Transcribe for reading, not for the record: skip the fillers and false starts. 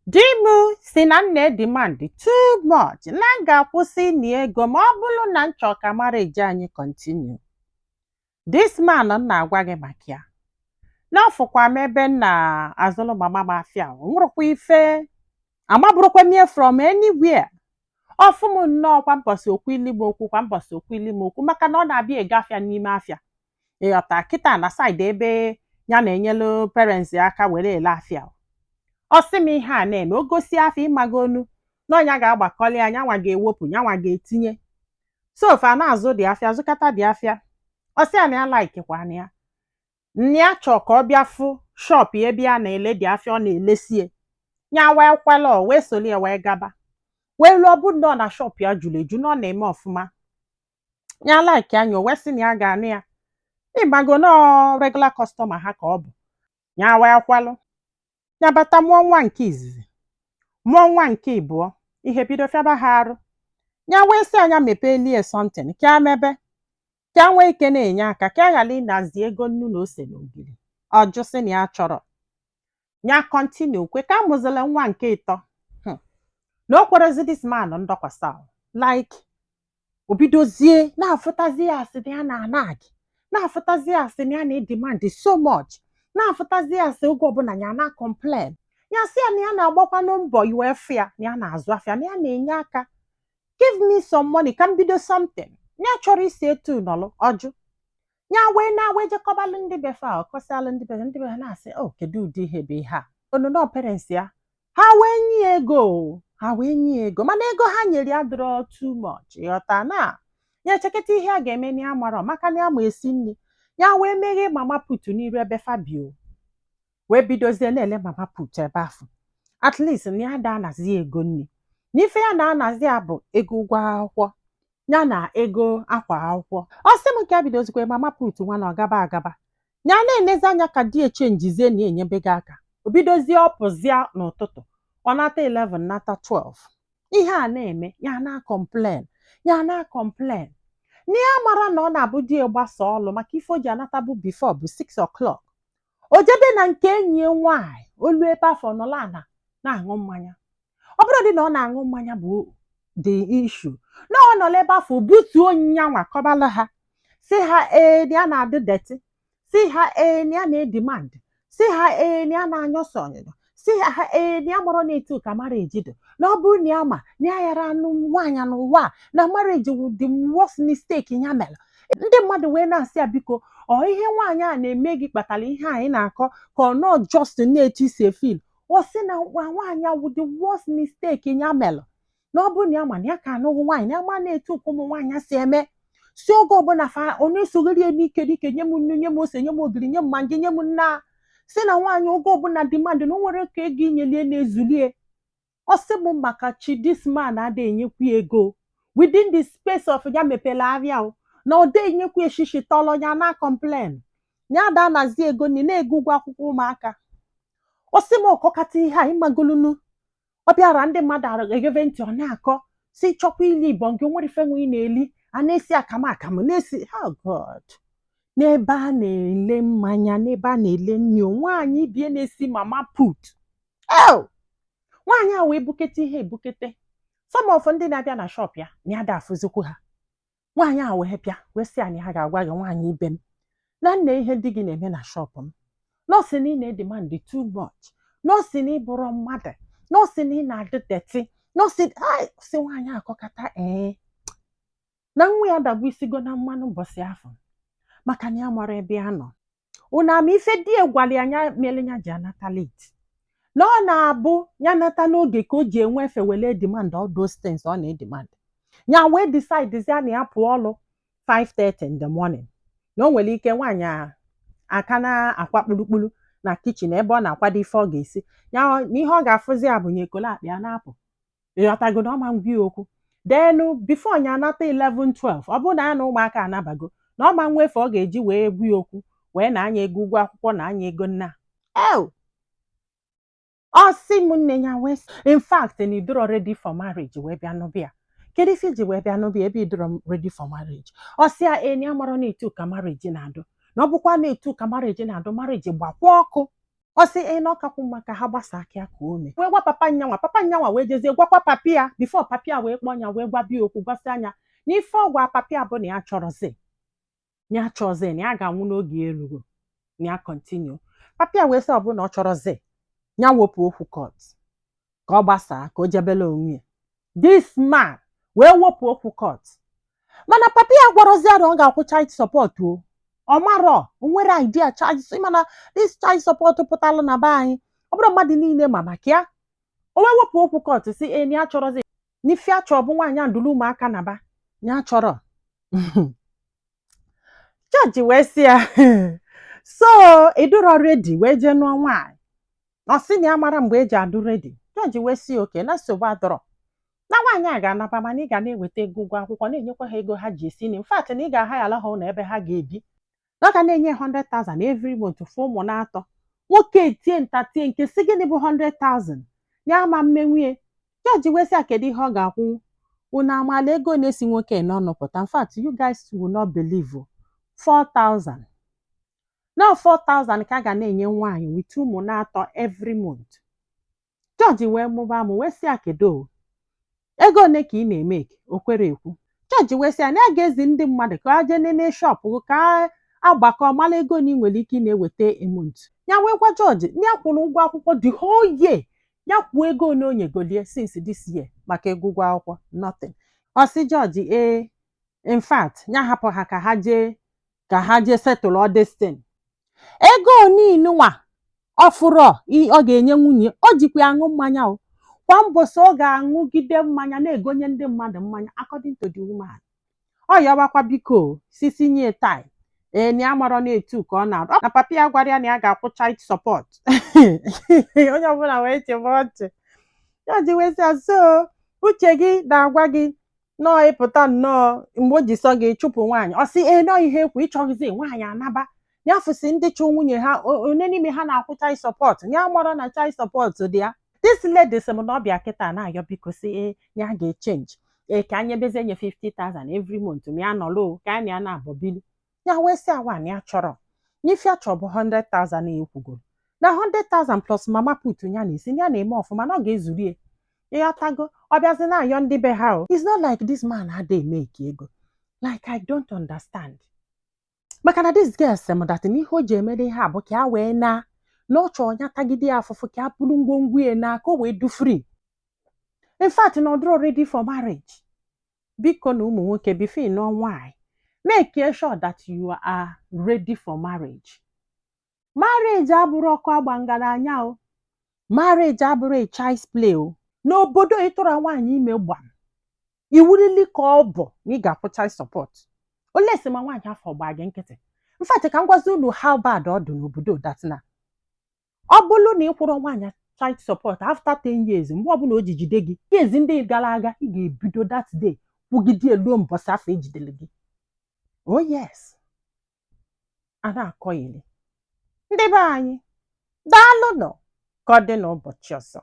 Di m si na m na-edemand too much na m ga-akwụsị ịnị ego ma ọ bụrụ na m chọọ ka marriage anyị continue. This man m na-agwa gị maka ya. N'afọkwa m ebe m na-azụlụ mama m afịa, o nwerekwa ife amaburukwa m from anywhere. Ọfụ m nnọọ kwa mbọsị okwu ili m okwu kwa mbọsị okwu ili m okwu maka na ọ na-abịa ego afịa n'ime afịa. Ịghọta kịta na side ebe ya na-enyelu parents ya aka were ele afịa. Ọ sị m ihe a na-eme o gosi afọ ịmagonu na ọnya ga-agbakọli ya nyanwa ga-ewepụ nyanwa ga-etinye. So fa na-azụ dị afịa zụkata dị afịa. Ọ sị ya na ya laikikwa na ya. Nne ya chọọ ka ọ bịa fụ shop ebe ya na-ele dị afịa ọ na-elesie. Nya wee kwela wee soli ya wee gaba. Wee lụọ bụ nọ na shop ya juru eju na ọ na-eme ọfụma. Ya like anya wee sị na ya ga-anụ ya. Ịgbago nọ regular customer ha ka ọ bụ. Ya wee kwalụ. Ya bata mụọ nwa nke izizi. Mụọ nwa nke ịbụọ. Ihe bido fiaba ha arụ. Ya wee sị anya mepelie something ka ya mebe. Ka ya nwee ike na-enye aka ka ya ghara ịnazi ego nnu na ose na ogiri. Ọ jụ sị na ya chọrọ. Ya continue kwe ka amụzila nwa nke ịtọ. Na o kwerezi this man ndọkwasa. Like obidozie na-afụtazi ya asị na ya na-anagị. Na-afụtazi ya asị na ya na-edemand so much. Na-afụtazi ya asị oge ọbụla ya na-complain. Ya sị ya na ya na-agbakwanụ mbọ iwe fịa na ya na-azụ afịa na ya na-enye aka. Give me some money ka m bido something. Ya chọrọ isi etu nọlụ ọjụ. Ya wee na-awe jekọbalụ ndị befe a ọkọsalụ ndị befe na-asị o kedu ụdị ihe bụ ihe a. Onono parents ya. Ha wee nye ego. Ha wee nye ego mana ego ha nyere ya dịrọ too much. Ịghọta na ya echeketa ihe a ga-eme na ya marọ maka na ya ma esi nri. Ya wee meghe mama put n'iru ebe Fabio. Wee bidozie na-ele mama put ebe afọ. At least na ya da-anazi ego nri. N'ife ya na-anazi ya bụ ego ụgwọ akwụkwọ. Ya na ego akwa akwụkwọ. Ọ sị m ka ya bidozikwa mama put nwa na ọ gaba agaba. Ya na-enezi anya ka di echenjizie na enyebe gị aka. O bidozie ọpụzia n'ụtụtụ. Ọ nata 11 nata 12. Ihe a na-eme ya na-complain. Ya na-complain. Na ya mara na ọ na-abụ di gbasa ọlụ maka ife o ji anata bụ before bụ 6 o'clock. O jebe na nke enyi nwanyị olu ebe afọ nọla na-aṅụ mmanya. Ọ bụrụ dị na ọ na-aṅụ mmanya bụ the issue. Na ọ nọ ebe afọ butuo onyinye nwa kọbala ha. Si ha na ya na-adị deti. Si ha na ya na-edemand. Si ha na ya na-anyụsọ ọnyụnyụ. Si ha na ya mụrụ na-etu ka marriage dị. Na ọ bụrụ na ya ma na ya yara anụ nwaanyị n'ụwa na marriage wụ the worst mistake ya mere. Ndị mmadụ wee na-asị ya biko ọ ihe nwaanyị a na-eme gị kpatara ihe anyị na-akọ ka ọ nọ just na-etu isi efil. Ọ sị na nwaanyị a wụ the worst mistake ya mere. Na ọ bụrụ na ya ma na ya ka anụghị nwaanyị na ya ma na-etu ụkwụ ụmụ nwaanyị si eme. Si oge ọbụla fa ọ na-esogharị ya n'ike dike nye m nnu nye m ose nye m ogiri nye m magị nye m nna. Si na nwaanyị oge ọbụla demand na o nwere ka ego inyelie na-ezulie. Ọ sị m maka chi this man ada enyekwu ego within the space of ya mepere ahịa na ọ dị enyekwu eshishi tọlọ ya na complain. Ya da anazi ego nri na-ego ụgwọ akwụkwọ ụmụaka. Ọ sị m ọkọkata ihe a ịmagolunu. Ọ bịara ndị mmadụ egeve ntị ọ na-akọ si chọkwa ili Igbo nke nwere ife nwe na-eli a na-esi akamụ na-esi oh God. N'ebe a na-ele mmanya n'ebe a na-ele nri nwaanyị bie na-esi mama put. Nwaanyị a wee bukete ihe ebukete. Some of ndị na-abịa na shop ya na ya da afụzikwu ha. Nwaanyị a wee bịa wee sị anyị ha ga-agwa gị nwaanyị ibe m na nna ihe di gị na-eme na shop m. Nọọsị na ị na-edemand too much. Nọọsị na ịbụrụ mmadụ. Nọọsị na ị na-adị deti. Nọọsị sị nwaanyị akọkata na nwa ya dagbu isigo na mmanụ ụbọchị afọ maka na ya mara ebe ya nọ. Unu ama ife di egwali anya mere ya ji anata late. Na ọ na-abụ ya nata n'oge ka o ji enwe efe wele demand all those things ọ na-edemand. Ya wee decide ya na ya pụọ ọlụ 5:30 in the morning. Na o nwere ike nwaanyị aka na-akwa kpulukpulu na kitchen ebe ọ na-akwado ife ọ ga-esi. Ya na ihe ọ ga-afụzi ya bụ nye ekolo akpa ya na-apụ. Ịghọtago na ọ ma ngwa okwu. Then before ya anata 11-12 ọ bụrụ na ya na ụmụaka anabago na ọ ma nwefe ọ ga-eji wee gwa okwu wee na-anya ego ụgwọ akwụkwọ na anya ego nna. Ọ sị m nne ya wee in fact na idoro ready for marriage wee bịa n'ụbịa. Kedu ife iji wee bịa n'ụbịa ebe idoro ready for marriage? Ọ sị ya na ya mara na etu ka marriage na-adụ. Na ọ bụkwa na etu ka marriage na-adụ marriage gbakwa ọkụ. ọ sị na ọkakwu mma ka ha gbasa aka ka ome wee gwa papa nyanwa wee jezie gwakwa papi ya bifo papi ya wee kpọọ nya wee gwa bia okwu gwasị anya na ife ọgwa papi ya bụ na ya chọrọzi na ya ga-anwụ n'oge erugo na ya kọntinu papi ya wee sị ọ bụ na ọ chọrọzi ya wepụ okwu kọt ka ọ gbasaa ka o jebele onwe this man wee wepụ okwu kọt mana papi ya gwarazi ya na ọ ga-akwụ child support o ọ marọ o nwere idea child mana this child support pụtalụ na be anyị ọ bụrụ mmadụ niile ma maka ya o wee wepụ okwu kọt si na ya chọrọzi n'ife achọ bụ nwaanyị andụlụ ụmụaka na ba ya chọrọ jọji wee sị ya so ịdụrọ redi wee jee nụọ nwaanyị ọ sị na ya mara mgbe eji adụ redi jọji wee sị oke na nsogbu adọrọ na nwaanyị a ga-anaba mana ị ga na-eweta ego ụgwọ akwụkwọ na-enyekwa ha ego ha ji esi nri mfat na ị ga-aha ya ala ha na ebe ha ga-ebi na ọ ga na-enye 100,000 every month fụ ụmụ na-atọ nwoke etie ntatie nke si gịnị bụ 100,000 ya ama mmenwunye jọji wee sị ya kedu ihe ọ ga-akwụ unu amaala ego na-esi nwoke n'ọnụpụta mfat you guys will not believe 4,000 na 4,000 ka a ga na-enye nwaanyị with ụmụ na-atọ every month jọji wee mụba m wee sị ya kedu ego ole ka ị na-eme o kwere ekwu jọji wee sị ya na ya ga-ezi ndị mmadụ ka ha jee nene shọpụ ka agbakọ mara ego na ị nwere ike ị na-eweta emont ya wee gwa jọji na ya kwụrụ ụgwọ akwụkwọ the whole year ya kwuo ego ole o nyegolie since this year maka ego ụgwọ akwụkwọ nothing ọ sị jọji in fact ya hapụ ha ka ha jee settle all this thing ego oninu nwa ọfụrụ ọ ga-enye nwunye o jikwa aṅụ mmanya o kwa mbọsị ọ ga-aṅụgide mmanya na-egonye ndị mmadụ mmanya according to the woman ọ yọbakwa biko sisi nye tai na ya marọ na-etu ka ọ na-arụ na papi ya gwara ya na ya ga-akwụ child support onye ọbụla wee chebe ọchị ya ji wee sị so uche gị na-agwa gị nọọ ịpụta nnọọ mgbe o ji sọ gị chụpụ nwaanyị ọ sị nọọ ihe ekwu ịchọghịzi nwaanyị anaba ya fụsị ndị chụ nwunye ha one n'ime ha na-akwụ child support ya marọ na child support dị ya this lady sị m na ọbịa kịta na-ayọ biko si ya ga-echenji ka anyị ebeze nye 50,000 every month ma ya nọlụ ka anyị ya na-abọbili ya wee sị awa ya chọrọ n'ife ya chọrọ bụ 100,000 ya ekwugoro na 100,000 plus mama put ya na isi ya na-eme ọfụma na ọ ga-ezurie ya tago ọ bịazi na-ayọ ndị be ha o it's not like this man adịghị eme ego like I don't understand maka na this girl sị m dat n'ihe o ji emere ihe a bụ ka ya wee na ọ chọọ ya tagide ya afụfụ ka ya bụrụ ngwongwo ya na ka o wee du free in fact na ọ dịrọ ready for marriage biko na ụmụ nwoke before ịnụọ nwaanyị make sure that you are ready for marriage abụrụ ọkụ agba ngaranya o marriage abụrụ a child's play o n'obodo ịtụrụ nwaanyị ime gbam iwurili ka ọ bụ na ị ga-akwụ child support ole si ma nwaanyị afọ gbaa gị nkịtị mfat ka m gwazi unu how bad ọ dị n'obodo datina ọ bụrụ na ị kwụrụ nwaanyị child support after 10 years mgbe ọbụla o ji jide gị ezi ndị gara aga ị ga-ebido that day kwugide eluo mbọsị afọ ejidere gị oh yes a na-akọ ile ndị be anyị daalụ nọ ka ọ dị n'ụbọchị ọzọ